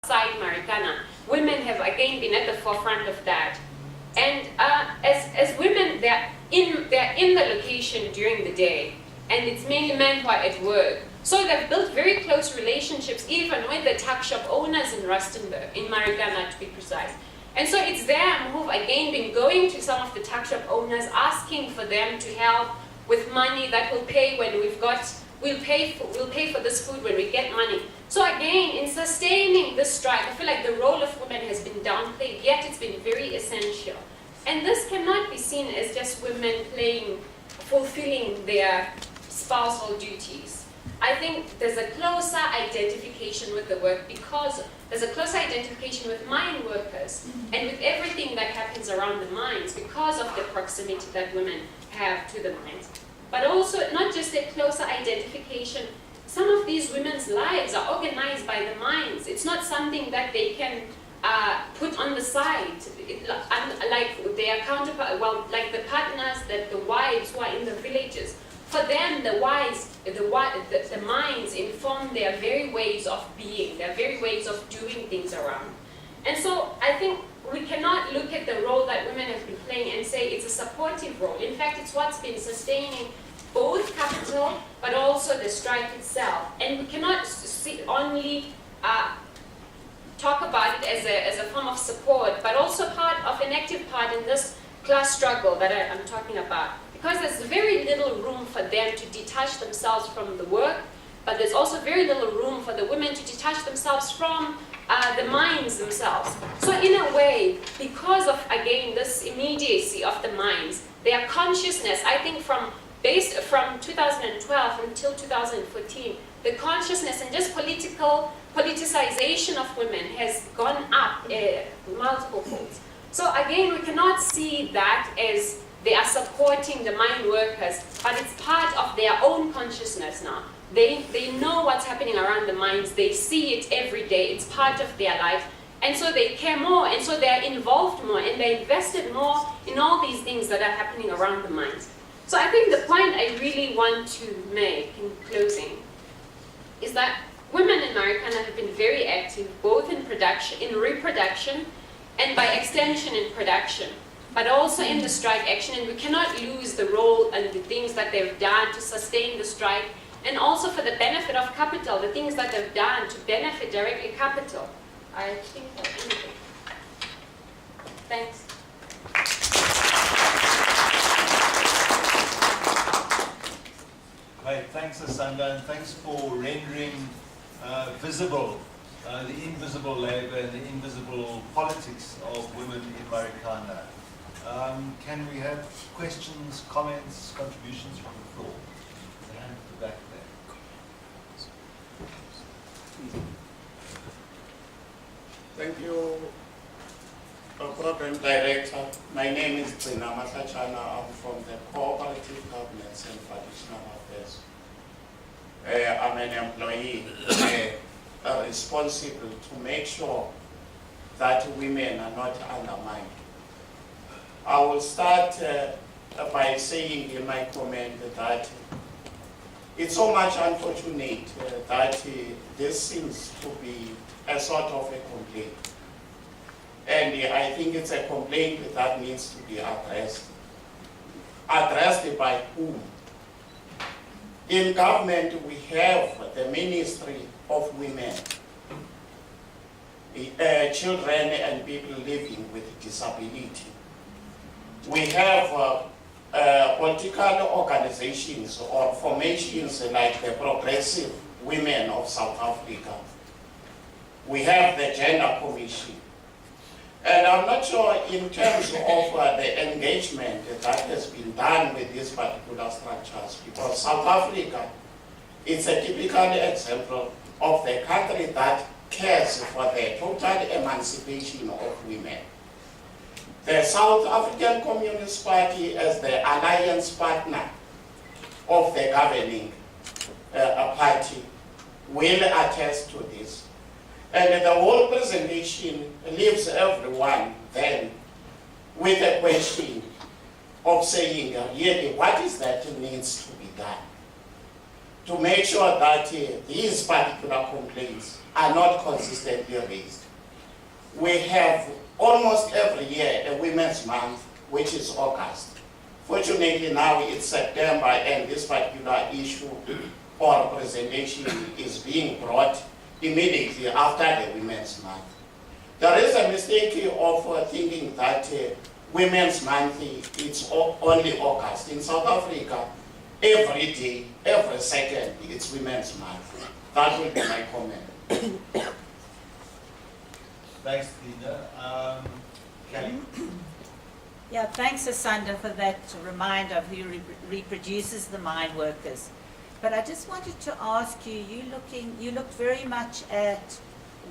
outside Marikana, women have again been at the forefront of that. And as women, they're in the location during the day, and it's mainly men who are at work. So they've built very close relationships, even with the tuck shop owners in Rustenburg, in Marikana to be precise. And so it's them who've again been going to some of the tuck shop owners, asking for them to help with money that we'll pay when we'll pay for this food when we get money. So again, in sustaining this strike, I feel like the role of women has been downplayed, yet it's been very essential. And this cannot be seen as just women fulfilling their spousal duties. I think there's a closer identification with the work, because there's a closer identification with mine workers and with everything that happens around the mines because of the proximity that women have to the mines. But also, not just a closer identification, some of these women's lives are organized by the mines. It's not something that they can put on the side. Like their counterpart, well, like the partners, that the wives who are in the villages, for them, the mines inform their very ways of being, their very ways of doing things around. And so I think we cannot look at the role that women have been playing and say it's a supportive role. In fact, it's what's been sustaining both capital, but also the strike itself. And we cannot only talk about it as a form of support, but also part of an active part in this class struggle that I'm talking about. Because there's very little room for them to detach themselves from the work, but there's also very little room for the women to detach themselves from the mines themselves. So in a way, because of, again, this immediacy of the mines, their consciousness, I think from 2012 until 2014, the consciousness and just politicization of women has gone up multiple folds. So again, we cannot see that as they are supporting the mine workers, but it's part of their own consciousness now. They know what's happening around the mines, they see it every day, it's part of their life, and so they care more, and so they're involved more, and they're invested more in all these things that are happening around the mines. So I think the point I really want to make in closing is that women in Marikana have been very active, both in production, in reproduction, and by extension in production, but also in the strike action, and we cannot lose the role and the things that they've done to sustain the strike, and also for the benefit of capital, the things that they've done to benefit directly capital. I think that's anything. Thanks. Right, thanks Asanda, and thanks for rendering visible the invisible labor and the invisible politics of women in Marikana. Can we have questions, comments, contributions from the floor? The hand at the back there. Thank you, Program Director. My name is Tsina Masachana. I'm from the Cooperative Governance and Traditional Affairs. I'm an employee responsible to make sure that women are not undermined. I will start by saying in my comment that it's so much unfortunate that this seems to be a sort of a complaint. And I think it's a complaint that needs to be addressed. Addressed by whom? In government, we have the Ministry of Women, Children and People Living with Disability. We have political organizations or formations like the Progressive Women of South Africa. We have the Gender Commission. And I'm not sure in terms of the engagement that has been done with these particular structures, because South Africa is a typical example of the country that cares for the total emancipation of women. The South African Communist Party, as the alliance partner of the governing party, will attest to this. And the whole presentation leaves everyone then with a question of saying, really, what is that needs to be done to make sure that these particular complaints are not consistently raised. We have almost every year a Women's Month, which is August. Fortunately now it's September and this particular issue or presentation is being brought immediately after the Women's Month. There is a mistake of thinking that Women's Month, it's only August. In South Africa, every day, every second, it's Women's Month. That will be my comment. Thanks, Dina. Kelly? Yeah, thanks, Asanda, for that reminder of who reproduces the mine workers. But I just wanted to ask you, you looked very much at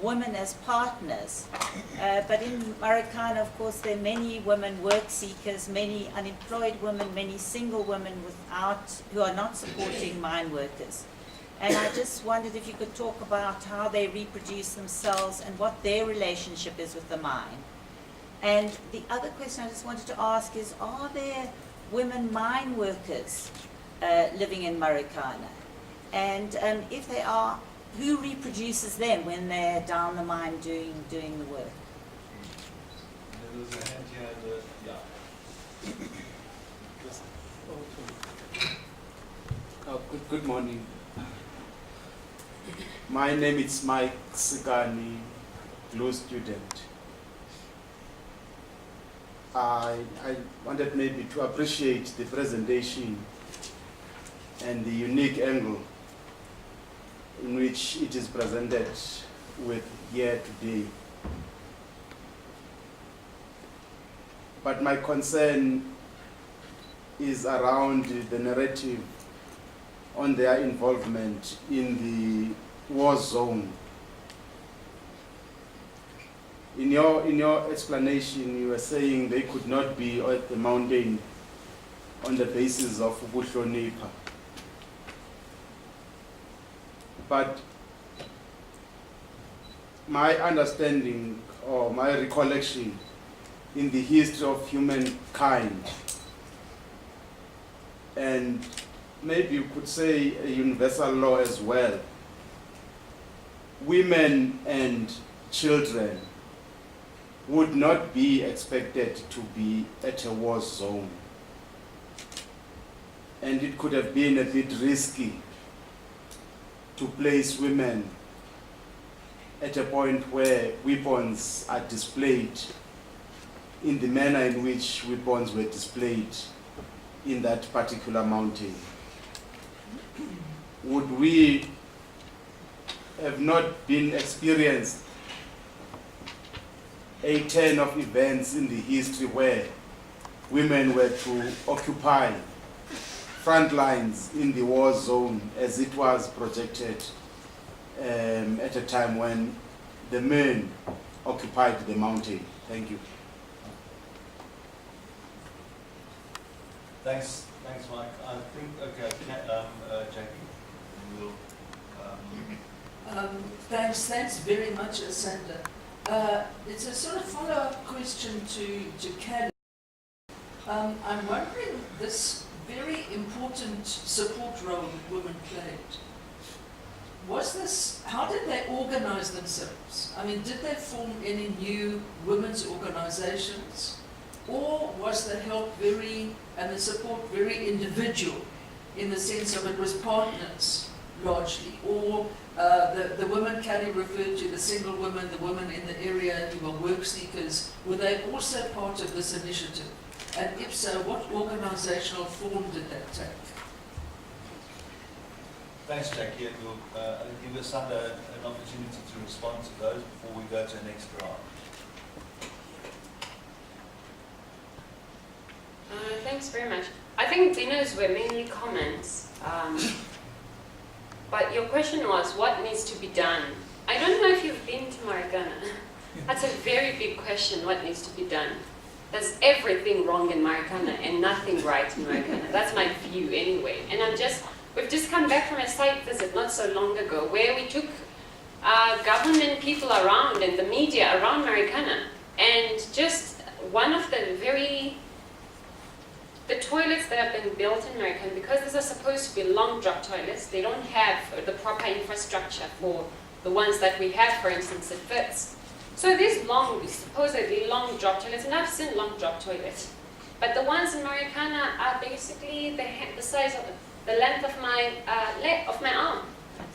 women as partners, but in Marikana, of course, there are many women work seekers, many unemployed women, many single women who are not supporting mine workers. And I just wondered if you could talk about how they reproduce themselves and what their relationship is with the mine. And the other question I just wanted to ask is, are there women mine workers living in Marikana? And if they are, who reproduces them when they're down the mine doing the work? There was a hand here, yeah. Good morning. My name is Mike Sikani, law student. I wanted maybe to appreciate the presentation and the unique angle in which it is presented with here today. But my concern is around the narrative on their involvement in the war zone. In your explanation, you were saying they could not be at the mountain on the basis of ukuhlonipha. But my understanding or my recollection in the history of humankind, and maybe you could say a universal law as well, women and children would not be expected to be at a war zone. And it could have been a bit risky to place women at a point where weapons are displayed in the manner in which weapons were displayed in that particular mountain. Would we have not been experienced a turn of events in the history where women were to occupy front lines in the war zone as it was projected at a time when the men occupied the mountain? Thank you. Thanks, Mike. I think, okay, Jackie, we'll, Thanks very much, Asanda. It's a sort of follow-up question to Kelly. I'm wondering, this very important support role that women played, how did they organize themselves? I mean, did they form any new women's organizations? Or was the help and the support very individual, in the sense of it was partners largely? Or the women Kelly referred to, the single women, the women in the area who were work seekers, were they also part of this initiative? And if so, what organizational form did that take? thanks, Jackie, and we'll give Asanda an opportunity to respond to those before we go to the next round. Thanks very much. I think dinners were mainly comments. But your question was, what needs to be done? I don't know if you've been to Marikana. That's a very big question, what needs to be done. There's everything wrong in Marikana and nothing right in Marikana. That's my view anyway. And we've just come back from a site visit not so long ago where we took government people around and the media around Marikana. And just one of the very the toilets that have been built in Marikana, because these are supposed to be long drop toilets, they don't have the proper infrastructure for the ones that we have, for instance, at Fitz. So these supposedly long drop toilets, and I've seen long drop toilets, but the ones in Marikana are basically the size of the length of my arm,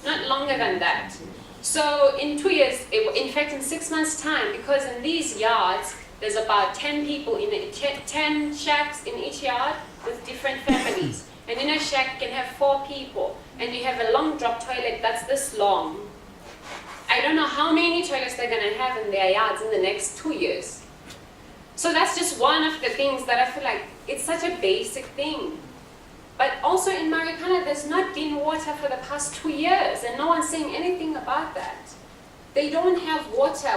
not longer than that. So in 2 years, in fact in 6 months' time, because in these yards, there's about 10 people in 10 shacks in each yard with different families. And in a shack you can have 4 people, and you have a long drop toilet that's this long. I don't know how many toilets they're going to have in their yards in the next 2 years. So that's just one of the things that I feel like it's such a basic thing. But also in Marikana, there's not been water for the past 2 years, and no one's saying anything about that. They don't have water.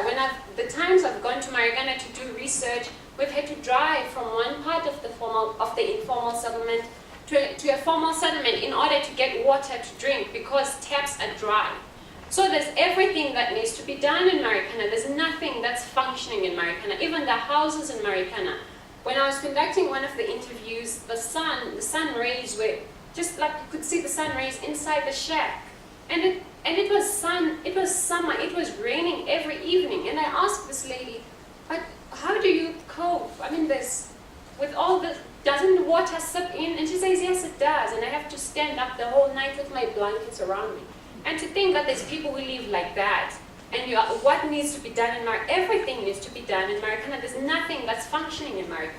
The times I've gone to Marikana to do research, we've had to drive from one part of the informal settlement to a formal settlement in order to get water to drink because taps are dry. So there's everything that needs to be done in Marikana. There's nothing that's functioning in Marikana. Even the houses in Marikana. When I was conducting one of the interviews, the sun rays were just like you could see the sun rays inside the shack. And it was summer, it was raining every evening. And I asked this lady, but how do you cope? I mean, with all this, doesn't water seep in? And she says, yes, it does. And I have to stand up the whole night with my blankets around me. And to think that there's people who live like that. And what needs to be done in Marikana? Everything needs to be done in Marikana. There's nothing that's functioning in Marikana.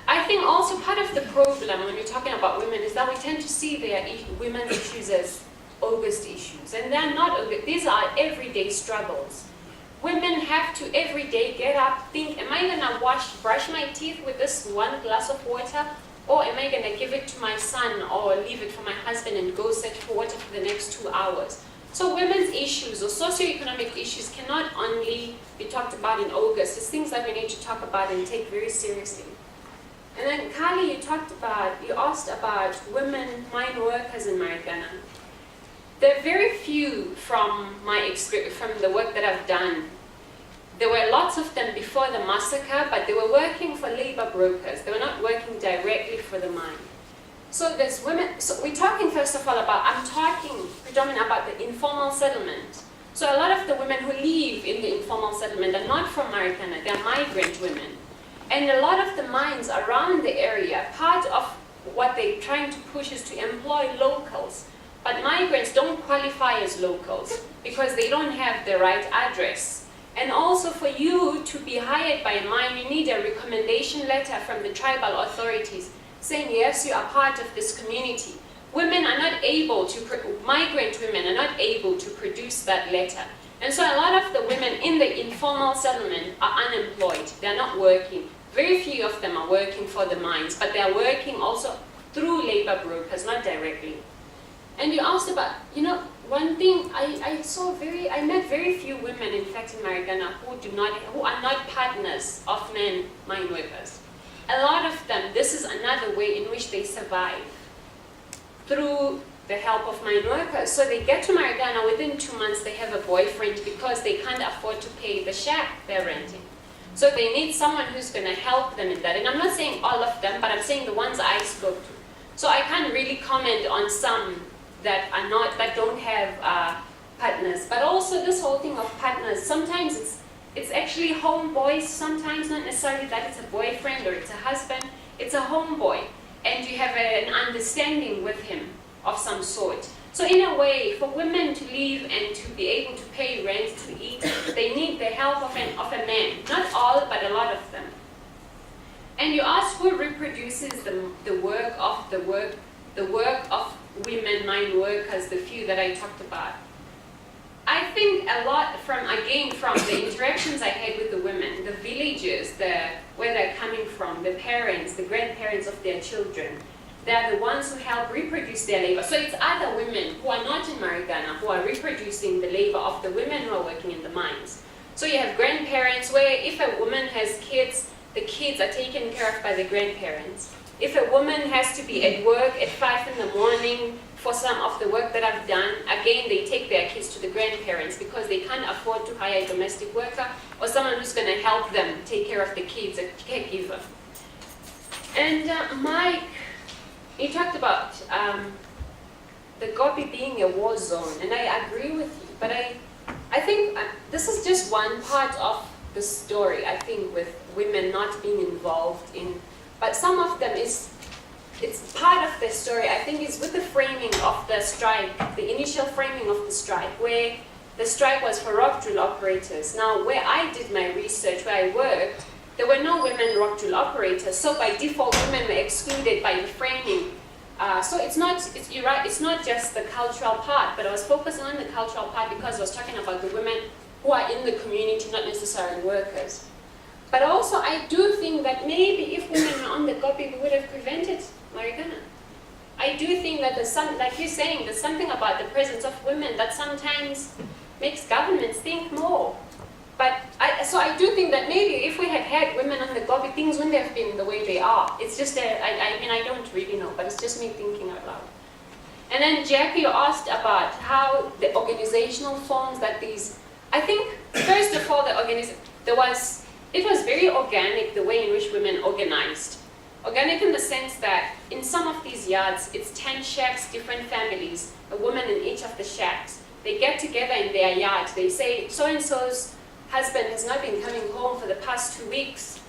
I think also part of the problem when we're talking about women is that we tend to see their women's issues as August issues. And they're not August. These are everyday struggles. Women have to every day get up, think, am I going to brush my teeth with this one glass of water? Or am I going to give it to my son or leave it for my husband and go search for water for the next 2 hours? So women's issues or socioeconomic issues cannot only be talked about in August. It's things that we need to talk about and take very seriously. And then Kali, you asked about women mine workers in Marikana. There are very few from my experience, from the work that I've done. There were lots of them before the massacre, but they were working for labor brokers. They were not working directly for the mine. So there's women, so we're talking first of all I'm talking predominantly about the informal settlement. So a lot of the women who live in the informal settlement are not from Marikana, they're migrant women. And a lot of the mines around the area, part of what they're trying to push is to employ locals. But migrants don't qualify as locals because they don't have the right address. And also for you to be hired by a mine, you need a recommendation letter from the tribal authorities saying, yes, you are part of this community. Women are not able to, migrant women are not able to produce that letter. And so a lot of the women in the informal settlement are unemployed. They're not working. Very few of them are working for the mines, but they're working also through labor brokers, not directly. And you asked about, one thing I met very few women, in fact, in Marikana who are not partners of men mine workers. A lot of them, this is another way in which they survive, through the help of mine workers. So they get to Marikana, within 2 months they have a boyfriend because they can't afford to pay the shack they're renting. So they need someone who's going to help them in that. And I'm not saying all of them, but I'm saying the ones I spoke to. So I can't really comment on some that don't have partners. But also this whole thing of partners, sometimes it's actually homeboys, sometimes not necessarily that it's a boyfriend or it's a husband, it's a homeboy. And you have an understanding with him of some sort. So in a way, for women to live and to be able to pay rent, to eat, they need the help of a man. Not all, but a lot of them. And you ask who reproduces the work of women mine workers, the few that I talked about. I think a lot from the interactions I had with the women, the villages, where they're coming from, the parents, the grandparents of their children. They're the ones who help reproduce their labor. So it's other women who are not in Marikana who are reproducing the labor of the women who are working in the mines. So you have grandparents where if a woman has kids, the kids are taken care of by the grandparents. If a woman has to be at work at 5 in the morning for some of the work that I've done, again, they take their kids to the grandparents because they can't afford to hire a domestic worker or someone who's going to help them take care of the kids, a caregiver. And Mike, you talked about the Gopi being a war zone, and I agree with you, but I think this is just one part of the story, I think, with women not being involved in, but some of them it's part of the story, I think, is with the framing of the strike, the initial framing of the strike, where the strike was for rock drill operators. Now, where I did my research, where I worked, there were no women rock drill operators, so by default, women were excluded by the framing. So you're right, it's not just the cultural part, but I was focusing on the cultural part because I was talking about the women who are in the community, not necessarily workers. But also, I do think that maybe if women were on the Gopi, we would have prevented Marikana. I do think that like you're saying, there's something about the presence of women that sometimes makes governments think more. But so I do think that maybe if we had had women on the Gopi, things wouldn't have been the way they are. It's just I mean, I don't really know, but it's just me thinking out loud. And then Jackie, you asked about how the organizational forms that these, I think, first of all, it was very organic, the way in which women organized. Organic in the sense that in some of these yards, it's 10 shacks, different families, a woman in each of the shacks. They get together in their yard. They say, so-and-so's husband has not been coming home for the past 2 weeks.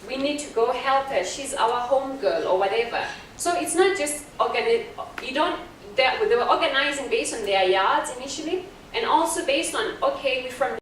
We need to go help her. She's our home girl or whatever. So it's not just organic. They were organizing based on their yards initially, and also based on, okay, we're from